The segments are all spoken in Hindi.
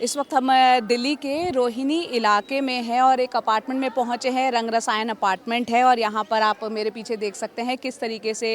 इस वक्त हम दिल्ली के रोहिणी इलाके में हैं और एक अपार्टमेंट में पहुंचे हैं। रंग रसायन अपार्टमेंट है और यहाँ पर आप मेरे पीछे देख सकते हैं किस तरीके से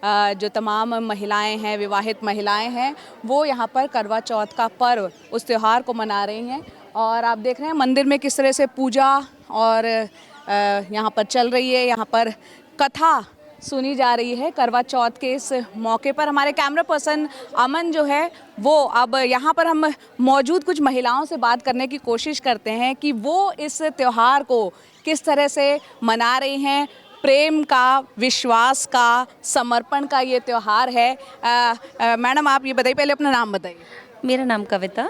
जो तमाम महिलाएं हैं, विवाहित महिलाएं हैं, वो यहाँ पर करवा चौथ का पर्व, उस त्यौहार को मना रही हैं। और आप देख रहे हैं मंदिर में किस तरह से पूजा और यहाँ पर चल रही है। यहाँ पर कथा सुनी जा रही है करवा चौथ के इस मौके पर। हमारे कैमरा पर्सन अमन जो है वो अब यहाँ पर हम मौजूद कुछ महिलाओं से बात करने की कोशिश करते हैं कि वो इस त्यौहार को किस तरह से मना रही हैं। प्रेम का, विश्वास का, समर्पण का ये त्यौहार है। मैडम आप ये बताइए, पहले अपना नाम बताइए। मेरा नाम कविता।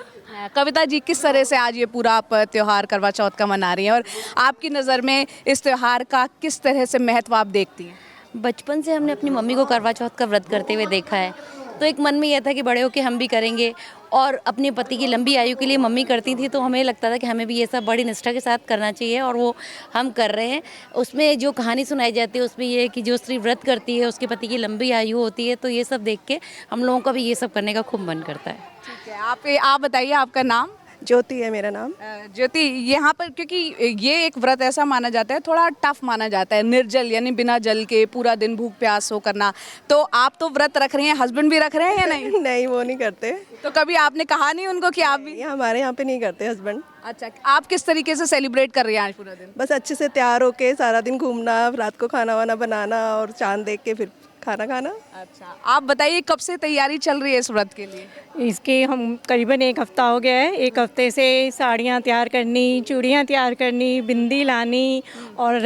कविता जी, किस तरह से आज ये पूरा आप त्यौहार करवा चौथ का मना रही हैं और आपकी नज़र में इस त्यौहार का किस तरह से महत्व आप देखती हैं? बचपन से हमने अपनी मम्मी को करवा चौथ का व्रत करते हुए देखा है, तो एक मन में यह था कि बड़े होकर हम भी करेंगे। और अपने पति की लंबी आयु के लिए मम्मी करती थी, तो हमें लगता था कि हमें भी ये सब बड़ी निष्ठा के साथ करना चाहिए, और वो हम कर रहे हैं। उसमें जो कहानी सुनाई जाती है उसमें ये है कि जो स्त्री व्रत करती है उसके पति की लंबी आयु होती है, तो ये सब देख के हम लोगों का भी ये सब करने का खूब मन करता है। ठीक है, आप बताइए, आपका नाम? ज्योति है मेरा नाम। ज्योति, यहाँ पर क्योंकि ये एक व्रत ऐसा माना जाता है, थोड़ा टफ माना जाता है, निर्जल यानी बिना जल के पूरा दिन भूख प्यास हो करना, तो आप तो व्रत रख रही हैं, हस्बैंड भी रख रहे हैं या नहीं? नहीं, वो नहीं करते। तो कभी आपने कहा नहीं उनको कि आप भी? हमारे यहाँ पे नहीं करते हस्बैंड। अच्छा, आप किस तरीके से सेलिब्रेट कर रही हैं आज पूरा दिन? बस अच्छे से तैयार होके सारा दिन घूमना, रात को खाना वाना बनाना और चांद देख के फिर खाना खाना। अच्छा, आप बताइए कब से तैयारी चल रही है इस व्रत के लिए? इसके हम करीबन एक हफ़्ता हो गया है। एक हफ़्ते से साड़ियाँ तैयार करनी, चूड़ियाँ तैयार करनी, बिंदी लानी, और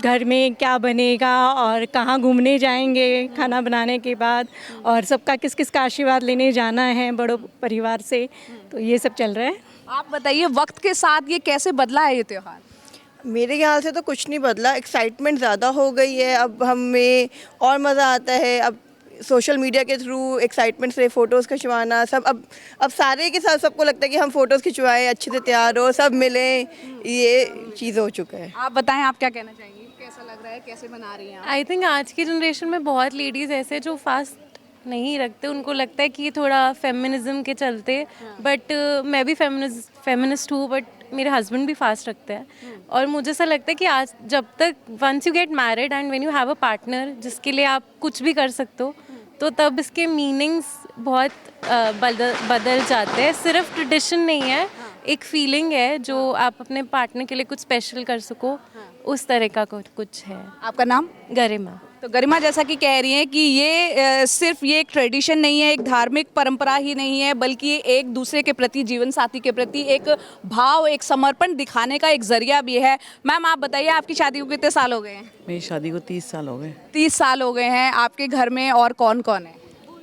घर में क्या बनेगा और कहाँ घूमने जाएंगे खाना बनाने के बाद, और सबका किस किस का आशीर्वाद लेने जाना है बड़ों परिवार से, तो ये सब चल रहा है। आप बताइए वक्त के साथ ये कैसे बदला है ये त्यौहार? मेरे ख्याल से तो कुछ नहीं बदला, एक्साइटमेंट ज़्यादा हो गई है। अब हमें और मज़ा आता है। अब सोशल मीडिया के थ्रू एक्साइटमेंट से फ़ोटोज़ खिंचवाना, सब अब सारे के साथ सबको लगता है कि हम फ़ोटोज़ खिंचवाएं, अच्छे से तैयार हो, सब मिलें, ये चीज़ हो चुका है। आप बताएं, आप क्या कहना चाहेंगी? कैसा लग रहा है, कैसे मना रही हैं आप? आई थिंक आज की जनरेशन में बहुत लेडीज़ ऐसे जो फास्ट नहीं रखते, उनको लगता है कि ये थोड़ा फेमिनिज्म के चलते, बट मैं भी फेमिनिस्ट हूँ, बट मेरे हस्बैंड भी फास्ट रखते हैं। और मुझे ऐसा लगता है कि आज जब तक once you get married and when you have a partner जिसके लिए आप कुछ भी कर सकते हो, तो तब इसके मीनिंग्स बहुत बदल जाते हैं। सिर्फ ट्रेडिशन नहीं है, एक फीलिंग है जो आप अपने पार्टनर के लिए कुछ स्पेशल कर सको, उस तरह का कुछ है। आपका नाम? गरिमा। तो गरिमा, जैसा कि कह रही हैं कि ये सिर्फ ये एक ट्रेडिशन नहीं है, एक धार्मिक परंपरा ही नहीं है, बल्कि एक दूसरे के प्रति, जीवन साथी के प्रति एक भाव, एक समर्पण दिखाने का एक जरिया भी है। मैम आप बताइए, आपकी शादी को कितने साल हो गए हैं? मेरी शादी को 30 साल हो गए। 30 साल हो गए हैं। आपके घर में और कौन कौन है?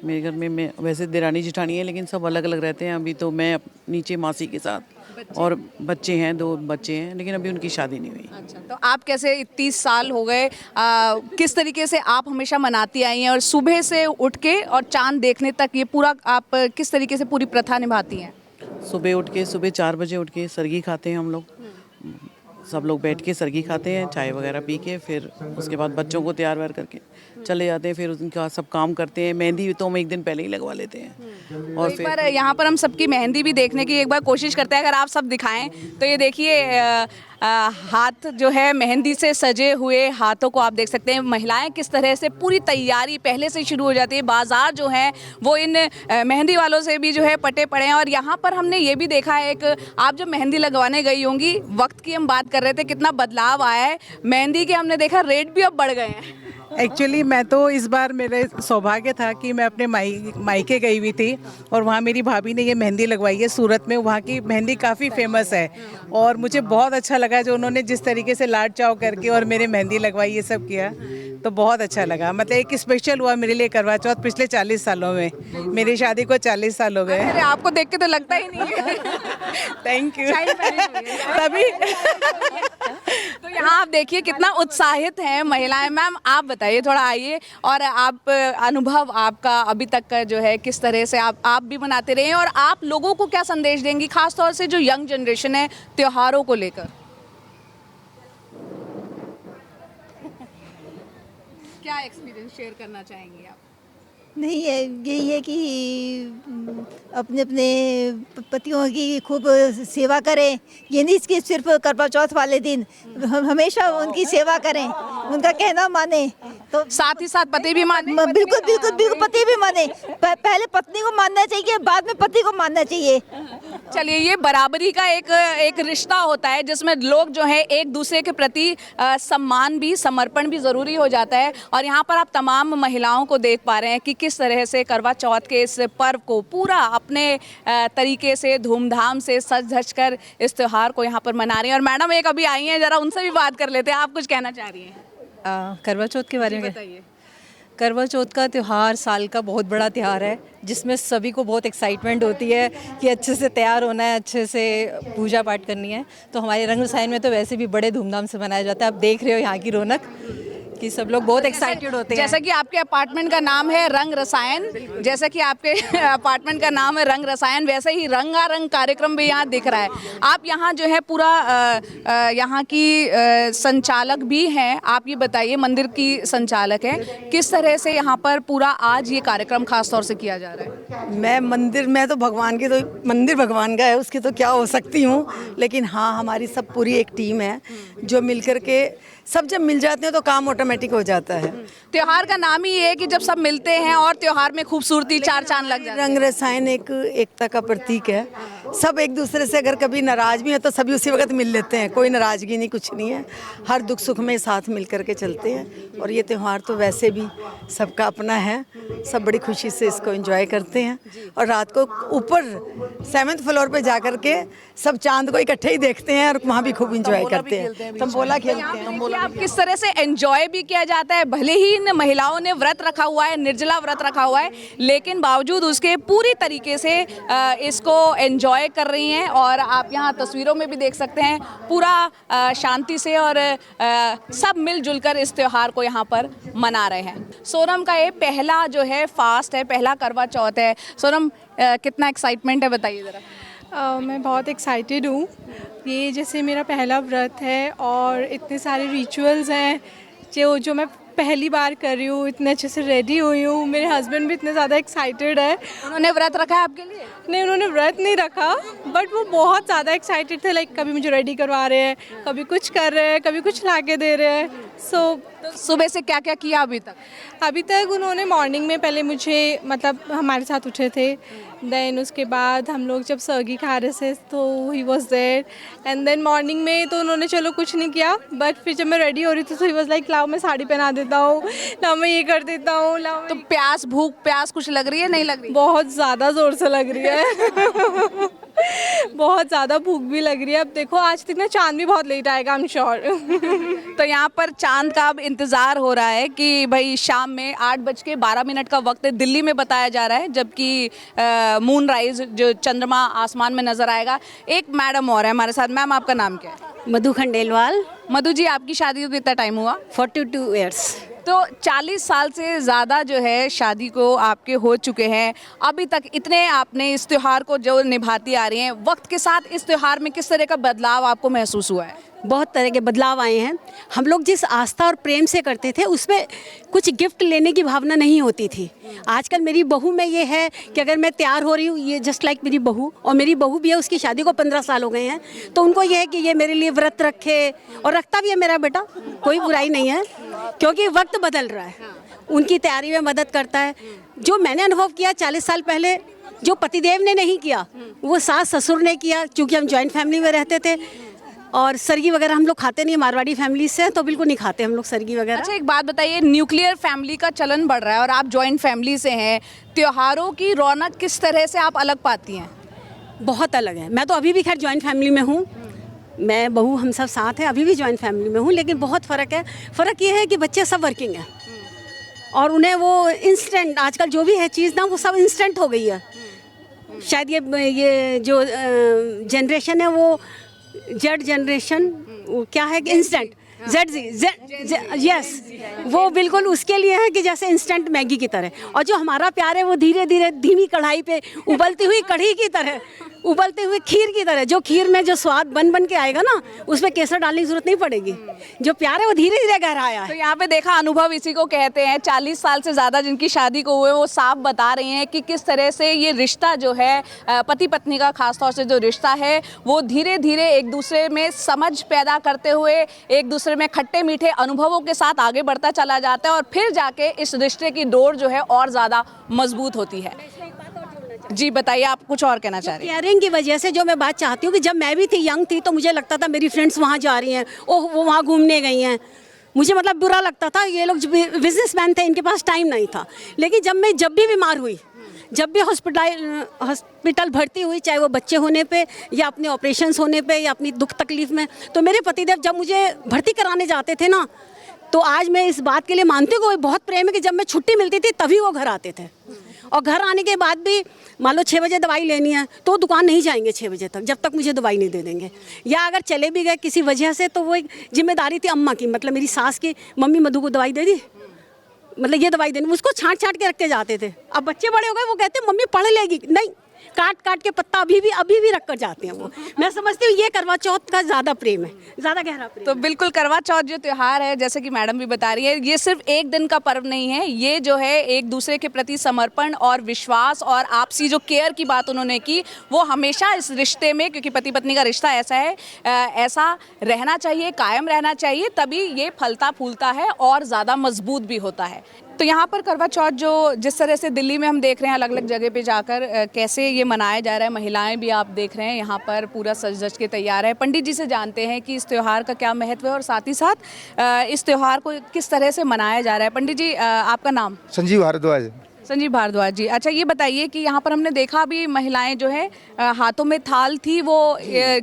मेरे घर में मैं वैसे देरानी जेठानी है, लेकिन सब अलग अलग रहते हैं। अभी तो मैं नीचे मासी के साथ, और बच्चे हैं, 2 बच्चे हैं, लेकिन अभी उनकी शादी नहीं हुई। अच्छा, तो आप कैसे 30 साल हो गए, किस तरीके से आप हमेशा मनाती आई हैं, और सुबह से उठ के और चांद देखने तक ये पूरा आप किस तरीके से पूरी प्रथा निभाती हैं? सुबह 4 बजे उठ के सरगी खाते हैं हम लोग, सब लोग बैठ के सरगी खाते हैं, चाय वगैरह पी के, फिर उसके बाद बच्चों को तैयार व्यार करके चले जाते हैं। फिर उनका सब काम करते हैं। मेहंदी तो हम एक दिन पहले ही लगवा लेते हैं। और तो एक बार यहाँ पर हम सबकी मेहंदी भी देखने की एक बार कोशिश करते हैं, अगर आप सब दिखाएं तो ये देखिए हाथ जो है मेहंदी से सजे हुए हाथों को आप देख सकते हैं। महिलाएं किस तरह से पूरी तैयारी पहले से शुरू हो जाती है। बाजार जो है वो इन मेहंदी वालों से भी जो है पटे पड़े हैं। और यहाँ पर हमने ये भी देखा है, एक आप जब मेहंदी लगवाने गई होंगी, वक्त की हम बात कर रहे थे, कितना बदलाव आया है मेहंदी के, हमने देखा रेट भी अब बढ़ गए हैं। एक्चुअली मैं तो इस बार मेरे सौभाग्य था कि मैं अपने मायके गई हुई थी, और वहाँ मेरी भाभी ने ये मेहंदी लगवाई है सूरत में। वहाँ की मेहंदी काफ़ी फेमस है, और मुझे बहुत अच्छा लगा जो उन्होंने जिस तरीके से लाड चाव करके और मेरे मेहंदी लगवाई, ये सब किया, तो बहुत अच्छा लगा। मतलब एक स्पेशल हुआ मेरे लिए करवा चौथ पिछले 40 सालों में। मेरी शादी को 40 साल हो गए। अरे आपको देख के तो लगता ही नहीं है। Thank you. तभी तो यहाँ आप देखिए कितना उत्साहित हैं महिलाएं। मैम आप बताइए, थोड़ा आइए, और आप अनुभव आपका अभी तक का जो है, किस तरह से आप भी मनाते रहे हैं, और आप लोगों को क्या संदेश देंगी, खास तौर से जो यंग जनरेशन है त्योहारों को लेकर? क्या एक्सपीरियंस शेयर करना चाहेंगी आप? नहीं है, यही है कि अपने अपने पतियों की खूब सेवा करें। ये नहीं कि सिर्फ करवा चौथ वाले दिन, हमेशा उनकी सेवा करें, उनका कहना माने। तो साथ ही साथ पति भी माने। बिल्कुल बिल्कुल बिल्कुल, पति भी माने। पहले पत्नी को मानना चाहिए, बाद में पति को मानना चाहिए। चलिए, ये बराबरी का एक रिश्ता होता है जिसमें लोग जो है एक दूसरे के प्रति सम्मान भी, समर्पण भी ज़रूरी हो जाता है। और यहाँ पर आप तमाम महिलाओं को देख पा रहे हैं कि किस तरह से करवा चौथ के इस पर्व को पूरा अपने तरीके से धूमधाम से सज धज कर इस त्यौहार को यहाँ पर मना रही हैं। और मैडम एक अभी आई हैं, ज़रा उनसे भी बात कर लेते हैं। आप कुछ कहना चाह रही हैं? करवा चौथ के बारे में बताइए। करवा चौथ का त्यौहार साल का बहुत बड़ा त्यौहार है, जिसमें सभी को बहुत एक्साइटमेंट होती है कि अच्छे से तैयार होना है, अच्छे से पूजा पाठ करनी है। तो हमारे रंग रसायन में तो वैसे भी बड़े धूमधाम से मनाया जाता है। आप देख रहे हो यहाँ की रौनक कि सब लोग बहुत एक्साइटेड होते हैं। जैसा कि आपके अपार्टमेंट का नाम है रंग रसायन, जैसा कि आपके अपार्टमेंट का नाम है रंग रसायन, वैसे ही रंगारंग कार्यक्रम भी यहाँ दिख रहा है। आप यहाँ जो है पूरा यहाँ की संचालक भी हैं। आप ये बताइए, मंदिर की संचालक है, किस तरह से यहाँ पर पूरा आज ये कार्यक्रम खास तौर से किया जा रहा है? मैं तो भगवान की, तो मंदिर भगवान का है, उसकी तो क्या हो सकती हूँ। लेकिन हाँ, हमारी सब पूरी एक टीम है जो मिलकर के, सब जब मिल जाते हैं तो काम ऑटोमेटिक हो जाता है। त्योहार का नाम ही ये है कि जब सब मिलते हैं और त्योहार में खूबसूरती चार चांद लग जाते हैं। रंग रसायन एक एकता का प्रतीक है। सब एक दूसरे से अगर कभी नाराज भी है तो सभी उसी वक्त मिल लेते हैं, कोई नाराजगी नहीं, कुछ नहीं है। हर दुख सुख में साथ मिल करके चलते हैं। और ये त्यौहार तो वैसे भी सबका अपना है, सब बड़ी खुशी से इसको एंजॉय करते हैं। और रात को ऊपर 7th फ्लोर पे जा करके सब चांद को इकट्ठे ही देखते हैं और वहाँ भी खूब एंजॉय करते हैं, तंबोला खेलते हैं। आप किस तरह से एंजॉय भी किया जाता है। भले ही इन महिलाओं ने व्रत रखा हुआ है, निर्जला व्रत रखा हुआ है, लेकिन बावजूद उसके पूरी तरीके से इसको एंजॉय कर रही हैं। और आप यहाँ तस्वीरों में भी देख सकते हैं, पूरा शांति से और सब मिलजुल कर इस त्यौहार को यहाँ पर मना रहे हैं। सोनम का ये पहला जो है फास्ट है, पहला करवा चौथ है। सोनम, कितना एक्साइटमेंट है, बताइए ज़रा। मैं बहुत एक्साइटेड हूँ। ये जैसे मेरा पहला व्रत है और इतने सारे रिचुअल्स हैं जो मैं पहली बार कर रही हूँ। इतने अच्छे से रेडी हुई हूँ। मेरे हस्बैंड भी इतने ज़्यादा एक्साइटेड है। उन्होंने व्रत रखा है आपके लिए? नहीं, उन्होंने व्रत नहीं रखा, बट वो बहुत ज़्यादा एक्साइटेड थे। लाइक कभी मुझे रेडी करवा रहे हैं, कभी कुछ कर रहे हैं, कभी कुछ ला के दे रहे हैं। तो सुबह से क्या क्या किया अभी तक? अभी तक उन्होंने मॉर्निंग में पहले मुझे, मतलब हमारे साथ उठे थे, देन उसके बाद हम लोग जब सर्गी खा रहे थे तो he was there, and then morning में तो उन्होंने चलो कुछ नहीं किया, बट फिर जब मैं रेडी हो रही थी तो ही वॉज लाइक लाओ मैं साड़ी पहना देता हूँ, लाओ मैं ये कर देता हूँ, लाओ। तो भूख प्यास कुछ लग रही है, नहीं लग रही? बहुत ज़्यादा ज़ोर से लग रही है। बहुत ज़्यादा भूख भी लग रही है। अब देखो आज तक ना चांद भी बहुत लेट आएगा, आई एम श्योर। तो यहाँ पर चांद का अब इंतज़ार हो रहा है कि भाई शाम में 8:12 का वक्त है, दिल्ली में बताया जा रहा है, जबकि मून राइज जो चंद्रमा आसमान में नज़र आएगा। एक मैडम और है हमारे साथ। मैम, आपका नाम क्या है? मधु खंडेलवाल। मधु जी, आपकी शादी को कितना टाइम हुआ? 42 ईयर्स। तो 40 साल से ज़्यादा जो है शादी को आपके हो चुके हैं। अभी तक इतने आपने इस त्यौहार को जो निभाती आ रही हैं, वक्त के साथ इस त्यौहार में किस तरह का बदलाव आपको महसूस हुआ है? बहुत तरह के बदलाव आए हैं। हम लोग जिस आस्था और प्रेम से करते थे उसमें कुछ गिफ्ट लेने की भावना नहीं होती थी। आजकल मेरी बहू में ये है कि अगर मैं तैयार हो रही हूँ, ये जस्ट लाइक मेरी बहू, और मेरी बहू भी है, उसकी शादी को 15 साल हो गए हैं, तो उनको ये है कि ये मेरे लिए व्रत रखे, और रखता भी है मेरा बेटा, कोई बुराई नहीं है, क्योंकि वक्त बदल रहा है, उनकी तैयारी में मदद करता है। जो मैंने अनुभव किया 40 साल पहले, जो पतिदेव ने नहीं किया वो सास ससुर ने किया, क्योंकि हम जॉइंट फैमिली में रहते थे। और सरगी वगैरह हम लोग खाते नहीं, मारवाड़ी फैमिली से, तो बिल्कुल नहीं खाते हम लोग सरगी वगैरह। अच्छा, एक बात बताइए, न्यूक्लियर फैमिली का चलन बढ़ रहा है और आप जॉइंट फैमिली से हैं, त्योहारों की रौनक किस तरह से आप अलग पाती हैं? बहुत अलग है। मैं तो अभी भी खैर जॉइंट फैमिली में हूँ, मैं बहू हम सब साथ हैं, अभी भी जॉइंट फैमिली में हूँ, लेकिन बहुत फ़र्क है। फ़र्क ये है कि बच्चे सब वर्किंग हैं और उन्हें वो इंस्टेंट, आजकल जो भी है चीज़ ना वो सब इंस्टेंट हो गई है। शायद ये जो जनरेशन है वो जेड जनरेशन, क्या है कि इंस्टेंट यस, वो बिल्कुल उसके लिए है कि जैसे इंस्टेंट मैगी की तरह, और जो हमारा प्यार है वो धीरे धीरे धीमी कढ़ाई पे उबलती हुई कढ़ी की तरह उबलते हुए खीर की तरह, जो खीर में जो स्वाद बन बन के आएगा ना, उसमें केसर डालने की जरूरत नहीं पड़ेगी। जो प्यार है वो धीरे धीरे गहराया है। तो यहाँ पे देखा, अनुभव इसी को कहते हैं। 40 साल से ज़्यादा जिनकी शादी को हुए, वो साफ बता रही हैं कि किस तरह से ये रिश्ता जो है पति पत्नी का, खासतौर से जो रिश्ता है, वो धीरे धीरे एक दूसरे में समझ पैदा करते हुए एक दूसरे में खट्टे मीठे अनुभवों के साथ आगे बढ़ता चला जाता है और फिर जाके इस रिश्ते की डोर जो है और ज़्यादा मजबूत होती है। जी बताइए, आप कुछ और कहना चाह रही हैं? केयरिंग की वजह से जो मैं बात चाहती हूँ कि जब मैं भी थी, यंग थी, तो मुझे लगता था मेरी फ्रेंड्स वहाँ जा रही हैं, ओह वो वहाँ घूमने गई हैं, मुझे मतलब बुरा लगता था। ये लोग बिजनेसमैन थे, इनके पास टाइम नहीं था। लेकिन जब भी बीमार हुई, जब भी हॉस्पिटल भर्ती हुई, चाहे वो बच्चे होने पे या अपने ऑपरेशंस होने पे या अपनी दुख तकलीफ में, तो मेरे पतिदेव जब मुझे भर्ती कराने जाते थे ना, तो आज मैं इस बात के लिए मानती हूँ कि बहुत प्रेम है कि जब मैं छुट्टी मिलती थी तभी वो घर आते थे। और घर आने के बाद भी मान लो 6 बजे दवाई लेनी है तो दुकान नहीं जाएंगे 6 बजे तक, जब तक मुझे दवाई नहीं दे देंगे। या अगर चले भी गए किसी वजह से, तो वो एक जिम्मेदारी थी अम्मा की, मतलब मेरी सास की, मम्मी मधु को दवाई दे दी, मतलब ये दवाई देनी, उसको छांट छांट के रख के जाते थे। अब बच्चे बड़े हो गए, वो कहते मम्मी पढ़ लेगी, नहीं, काट काट के पत्ता अभी भी रख कर जाते हैं वो। मैं समझती हूँ ये करवा चौथ का ज़्यादा प्रेम है, ज़्यादा गहरा प्रेम। तो बिल्कुल, करवा चौथ जो त्यौहार है, जैसे कि मैडम भी बता रही है, ये सिर्फ एक दिन का पर्व नहीं है। ये जो है एक दूसरे के प्रति समर्पण और विश्वास और आपसी जो केयर की बात उन्होंने की, वो हमेशा इस रिश्ते में, क्योंकि पति पत्नी का रिश्ता ऐसा है, ऐसा रहना चाहिए, कायम रहना चाहिए, तभी ये फलता फूलता है और ज़्यादा मजबूत भी होता है। तो यहाँ पर करवा चौथ जो जिस तरह से दिल्ली में हम देख रहे हैं, अलग अलग जगह पे जाकर कैसे ये मनाया जा रहा है, महिलाएं भी आप देख रहे हैं यहाँ पर पूरा सज धज के तैयार है। पंडित जी से जानते हैं कि इस त्यौहार का क्या महत्व है और साथ ही साथ इस त्यौहार को किस तरह से मनाया जा रहा है। पंडित जी, आपका नाम? संजीव भारद्वाज। संजीव भारद्वाज जी, अच्छा ये बताइए कि यहाँ पर हमने देखा अभी महिलाएं जो है हाथों में थाल थी, वो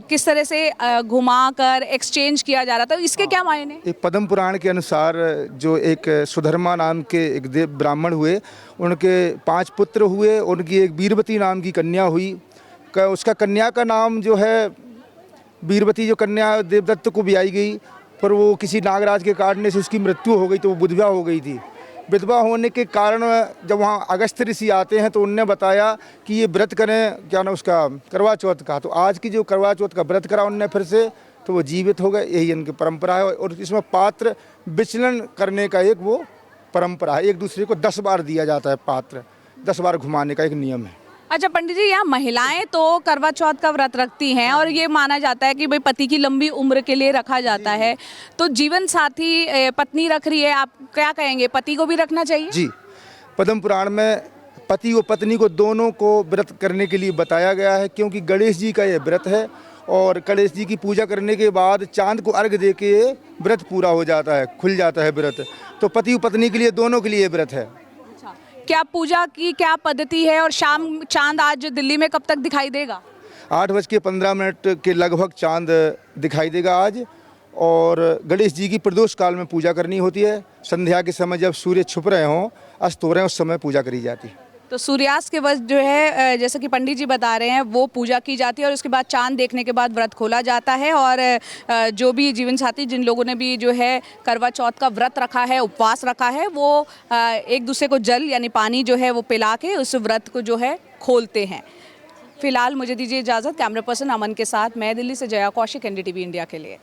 किस तरह से घुमा कर एक्सचेंज किया जा रहा था, इसके क्या मायने? एक पद्म पुराण के अनुसार जो एक सुधर्मा नाम के एक देव ब्राह्मण हुए, उनके 5 पुत्र हुए, उनकी एक बीरबती नाम की कन्या हुई। उसका कन्या का नाम जो है बीरबती, जो कन्या देवदत्त को ब्याई गई, पर वो किसी नागराज के काटने से उसकी मृत्यु हो गई, तो वो विधवा हो गई थी। विधवा होने के कारण जब वहाँ अगस्त ऋषि आते हैं तो उनने बताया कि ये व्रत करें, क्या ना उसका करवा चौथ का। तो आज की जो करवा चौथ का व्रत करा उनने फिर से, तो वो जीवित हो गए। यही इनकी परंपरा है। और इसमें पात्र विचलन करने का एक वो परंपरा है, एक दूसरे को 10 बार दिया जाता है, पात्र 10 बार घुमाने का एक नियम है। अच्छा पंडित जी, यहाँ महिलाएं तो करवा चौथ का व्रत रखती हैं और ये माना जाता है कि भाई पति की लंबी उम्र के लिए रखा जाता है, तो जीवन साथी पत्नी रख रही है, आप क्या कहेंगे, पति को भी रखना चाहिए? जी, पद्म पुराण में पति व पत्नी को दोनों को व्रत करने के लिए बताया गया है, क्योंकि गणेश जी का ये व्रत है और गणेश जी की पूजा करने के बाद चांद को अर्घ दे के व्रत पूरा हो जाता है, खुल जाता है व्रत। तो पति व पत्नी के लिए, दोनों के लिए व्रत है। क्या पूजा की क्या पद्धति है और शाम चांद आज दिल्ली में कब तक दिखाई देगा? 8:15 के लगभग चांद दिखाई देगा आज। और गणेश जी की प्रदोष काल में पूजा करनी होती है। संध्या के समय जब सूर्य छुप रहे हों, अस्त हो रहे हैं, उस समय पूजा करी जाती है। तो सूर्यास्त के वक्त जो है, जैसे कि पंडित जी बता रहे हैं, वो पूजा की जाती है और उसके बाद चांद देखने के बाद व्रत खोला जाता है। और जो भी जीवन साथी, जिन लोगों ने भी जो है करवा चौथ का व्रत रखा है, उपवास रखा है, वो एक दूसरे को जल यानी पानी जो है वो पिला के उस व्रत को जो है खोलते हैं। फिलहाल मुझे दीजिए इजाज़त। कैमरा पर्सन अमन के साथ मैं दिल्ली से जया कौशिक, NDTV इंडिया के लिए।